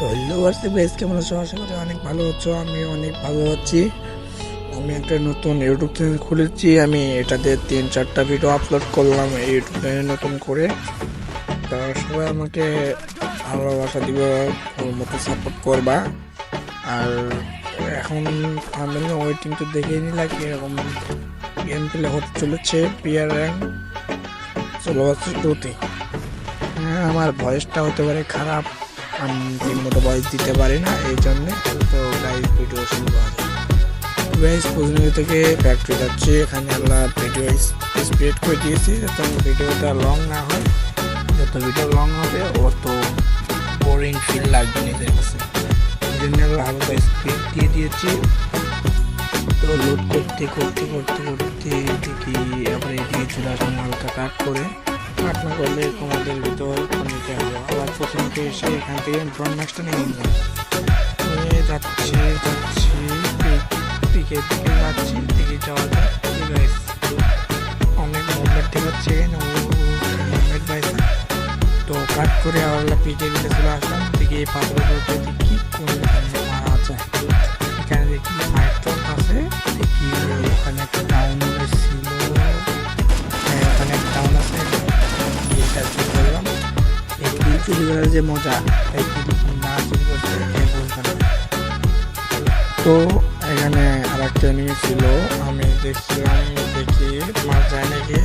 তো hello WhatsApp guys, কেমন আছো? আশা করি অনেক ভালো আছো। আমি অনেক ভালো আছি। আমি একটা নতুন ইউটিউব চ্যানেল খুলেছি। আমি এটাতে 3-4টা ভিডিও আপলোড করলাম এই ইউটিউব চ্যানেল নতুন করে। তো সবাই আমাকে ভালোবাসা দিবে, ওর মতো সাপোর্ট করবা। আর এখন থাম্বনেল ওয়েটিং তো দেখেই নিলা কিরকম গেম প্লে হতে চলেছে। পিয়ার র্যাঙ্ক 16 হ্যাঁ, আমার ভয়েসটা হতে পারে খারাপ, আমি ঠিকমতো ভয়েস দিতে পারি না, এই জন্যে। তো গাইস, ভিডিও শুরু করা গাইস। প্রথমে থেকে ফ্যাক্টরি যাচ্ছি। এখানে আমরা ভিডিও স্প্রেড করে দিয়েছি যাতে ভিডিওটা লং না হয়। যত ভিডিও লং হবে অত বোরিং ফিল লাগবে নিজের কাছে, এই জন্য আমরা হালকা স্পিড দিয়ে দিয়েছি। তো লোড করতে করতে করতে করতে দেখি আবার এদিকে চলে আসলাম হালকা কাট করে। কাট না করলে তোমাদের ভিতর নিতে হবে। আবার প্রথমে এসে এখান থেকে ড্রোন ম্যাক্সটা নিয়ে যাচ্ছি পিকের দিকে যাচ্ছি। দিকে যাওয়া যায় অনেক মুভমেন্ট দেখাচ্ছে মুভমেন্ট পাইছে। তো কাট করে আবার পিকের দিকে চলে আসলাম। দিকে পাথরের উপরে দেখি কোন মারা যায়। এখানে দেখি মাইটন আছে, দেখি ওখানে একটা ডাউন ছিল, ওখানে একটা ডাউন আছে। করলাম এই কিল চুরি করার যে মজা, এই কিল না চুরি করতে বলতাম। তো এখানে আর একটা এনিমি ছিল, আমি দেখছিলাম, দেখি মার যায় নাকি।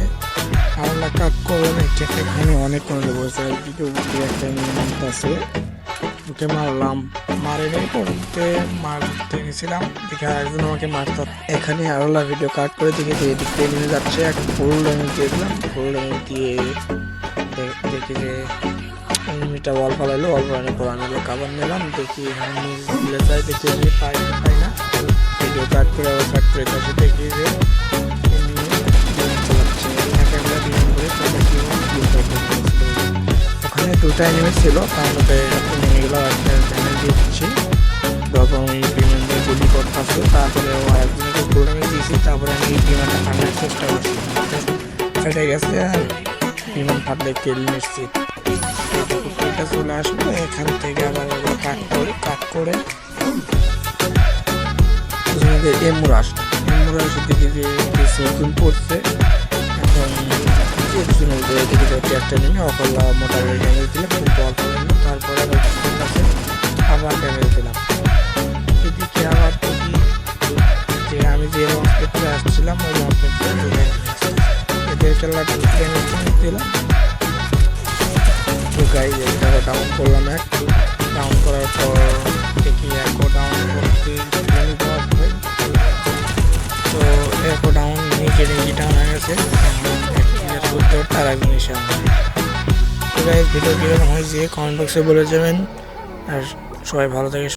আমরা কাট করলাম। এখানে অনেক কোনো বসে একটা এনিমি আছে, ওকে মারলাম। মারে নেই পড়তে মারতে গেছিলাম, দেখে একজন আমাকে মারত। এখানে আরোলা ভিডিও কাট করে দেখে এদিক থেকে নিয়ে যাচ্ছে। একটা ফুল ড্যামেজ দিয়ে দিলাম। ফুল ড্যামেজ দিয়ে দেখি যে এনিমিটা ওয়াল ফালাইলো, ওয়াল ফালানোর পর আমি কাবার নিলাম। দেখি এখানে মিলে যায়, দেখি আমি পাই না। ভিডিও কাট করে আবার কাট করে কাছে দেখি যে ওখানে দুটা এনিমি ছিল, তার মধ্যে এনিমিগুলো দিচ্ছি। তারপর আমি বিমানদের গুলি করতেছি, তারপরে একজনকে গোল্ডামে দিয়েছি। তারপরে আমি বিমানটা ফাটার চেষ্টা করছি, ফেটে গেছে আর বিমান ফাটলে কেল নিচ্ছি। এটা চলে আসলো। এখান থেকে আবার কাট করে এমুরা আসে দেখি যে নতুন পড়ছে। এখন একটা নেমে অকল্লা মোটা ড্যামেজ দিলাম, কিন্তু অল্প নিল। তারপরে আবার ড্যামেজ দিলাম। এদিকে আবার দেখি যে আমি যে লঞ্চপেটে আসছিলাম ওই লঞ্চপেটে এদের খেলা ড্যামেজ দিলাম। তো গাইজ এটাকে ডাউন করলাম, ডাউন করার পর দেখি একো ডাউন করতে তো একো ডাউন নিজে ডাউন হয়ে গেছে। তার একজন এসে তো গাইজ ভিডিও কীরকম হয়েছে কমেন্ট বক্সে বলে যাবেন। আর সবাই ভালো থাকে।